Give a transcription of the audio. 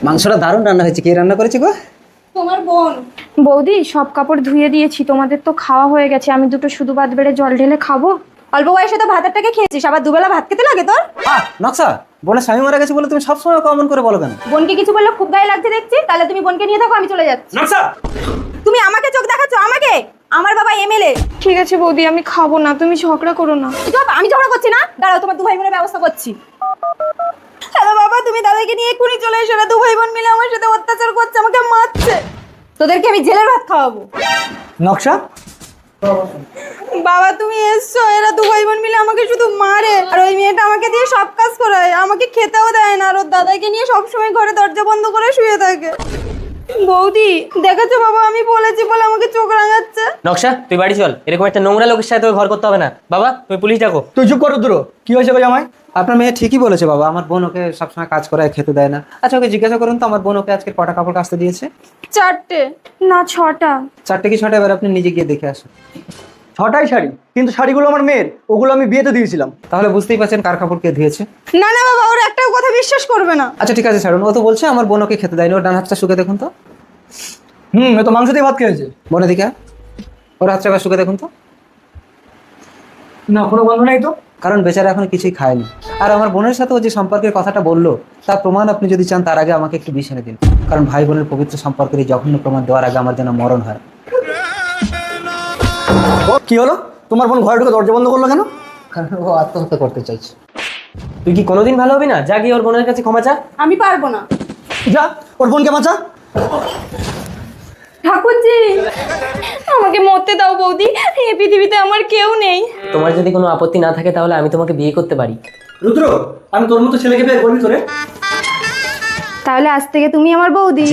মাংসটা দারুণ রান্না হয়েছে। কে রান্না করেছে গো? তোমার বোন। বৌদি সব কাপড় ধুয়ে দিয়েছি, তোমাদের তো খাওয়া হয়ে গেছে, আমি দুটো শুধু ভাত বেড়ে জল ঢেলে খাবো। অল্প বয়সে তো ভাতের টাকা খেয়েছিস, আবার দুবেলা ভাত খেতে লাগে তোর? নকশা, বোনের স্বামী মারা গেছে বলে তুমি সবসময় কমন করে বলো কেন? বোনকে কিছু বললে খুব গায়ে লাগছে দেখছি, তাহলে তুমি বোনকে নিয়ে থাকো, আমি চলে যাচ্ছি। নকশা, তুমি আমাকে চোখ দেখাচ্ছ? আমাকে? আমার বাবা এমএলএ। ঠিক আছে বৌদি, আমি খাবো না, তুমি ঝগড়া করো না। আমি ঝগড়া করছি না, দাঁড়াও তোমার দু ভাই বোনের ব্যবস্থা করছি। হ্যালো বাবা, তুমি দাদাকে নিয়ে এক্ষুনি চলে এসো, না দু ভাই বোন মিলে আমার সাথে অত্যাচার করছে, আমাকে মারছে। তোদেরকে আমি জেলের ভাত খাওয়াবো। নকশা, বাবা তুমি এসছো, এরা দু ভাই বোন মিলে আমাকে শুধু মারে, আর ওই মেয়েটা আমাকে দিয়ে সব কাজ করায়, আমাকে খেতেও দেয় না, আর ওর দাদাকে নিয়ে সবসময় ঘরে দরজা বন্ধ করে শুয়ে থাকে। বৌদি দেখেছো বাবা, আমি বলেছি বলে আমাকে চোখ রাঙাচ্ছে। নকশা, তুই বাড়ি চল, এরকম একটা নোংরা লোকের সাথে তোকে ঘর করতে হবে না। বাবা, তুমি পুলিশ ডাকো। তুই চুপ করো দুটো। কি হয়েছে গো জামাই? আপনার মেয়ে ঠিকই বলেছে বাবা, আমার বোন ওকে সবসময় কাজ করায়, খেতে দেয় না। আচ্ছা ওকে জিজ্ঞাসা করুন তো, আমার বোন ওকে আজকে কটা কাপড় কাচতে দিয়েছে? 4টে না 6টা। 4টে কি 6টা? এবার আপনি নিজে গিয়ে দেখে আসুন। 6টাই শাড়ি, কিন্তু শাড়িগুলো আমার মেয়ের, ওগুলো আমি বিয়েতে দিয়েছিলাম। তাহলে বুঝতেই পারছেন কার কাপড় কে ধুয়েছে। না না বাবা, ওর একটাও কথা বিশ্বাস করবে না। আচ্ছা ঠিক আছে ছাড়ুন, ও তো বলছে আমার বোন ওকে খেতে দেয়নি। ওর ডান হাতটা শুকে দেখুন তো। এ তো মাংস দিয়ে ভাত খেয়েছে। বোনের দিকে ওর হাতটা এবার শুকে দেখুন তো। না, কোনো গন্ধ নাই তো। কারণ বেচারা এখন কিছুই খায়নি। আর আমার বোনের সাথে ও যে সম্পর্কের কথাটা বললো, তার প্রমাণ আপনি যদি চান তার আগে আমাকে একটু বিষ এনে দিন। কারণ ভাই বোনের পবিত্র সম্পর্কের এই জঘন্য প্রমাণ দেওয়ার আগে আমার যেন মরণ হয়। কি হলো? তোমার বোন ঘরে ঢুকে দরজা বন্ধ করলো কেন? কারণ ও আত্মহত্যা করতে চাইছে। তুই কি কোনোদিন ভালো হবি না? যা গিয়ে ওর বোনের কাছে ক্ষমা চা। আমি পারবো না। যা, ওর বোনকে বাঁচা। ঠাকুরজি আমাকে মরতে দাও বৌদি, এই পৃথিবীতে আমার কেউ নেই। তোমার যদি কোনো আপত্তি না থাকে তাহলে আমি তোমাকে বিয়ে করতে পারি। রুদ্র, আমি তোর মতো ছেলেকে বিয়ে করবি তোরে? তাহলে আজ থেকে তুমি আমার বৌদি।